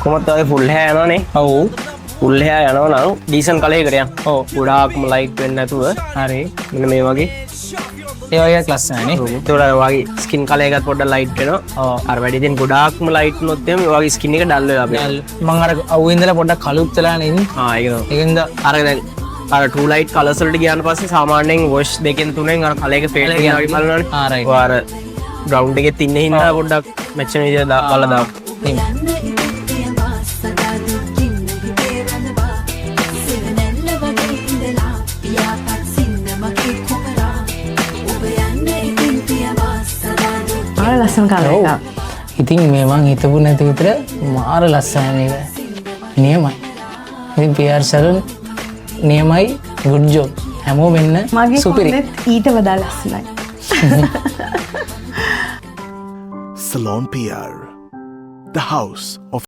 කොහොමද ඔය ෆුල් හෑ යනවනේ. ඔව්. ෆුල් හෑ යනවා නම් ඩීසන්ට් කලයකට යන්න. ඔව්. ගොඩාක්ම ලයිට් වෙන්නේ නැතුව. හරි. මෙන්න මේ වගේ. ඒ වගේ ලස්සනනේ. ඒතකොට වගේ ස්කින් කලර් එකත් පොඩ්ඩක් ලයිට් වෙනවා. ඔව්. අර වැඩි දෙන ගොඩාක්ම ලයිට් වුණොත් එහෙම මේ වගේ ස්කින් එක ඩල් වෙලා අපේ. මම අර අවුවේ ඉඳලා පොඩ්ඩක් කළුත් වෙලා නෙන්නේ. ඒක තමයි. ඒකෙන්ද අර දැන් අර true light colors වලට ගියාන් පස්සේ සාමාන්‍යයෙන් wash දෙකෙන් තුනෙන් අර කලර් එක fade වෙනවා වගේ බලනවනේ. right. ඔය අර ground එකෙත් ඉන්නේ හින්දා පොඩ්ඩක් match වෙන විදිහට බලලා දාන්න. ලස්සන කලර් එකක්. ඉතින් මේ මං හිතපු නැති විතර මාර ලස්සනයි මේක. නියමයි. ඉතින් PR සලූන් නියමයි good job. හැමෝම වෙන්න මගේ සුපිරි. කොන්දෙත් ඊට වඩා ලස්සනයි. Salon PR, the house of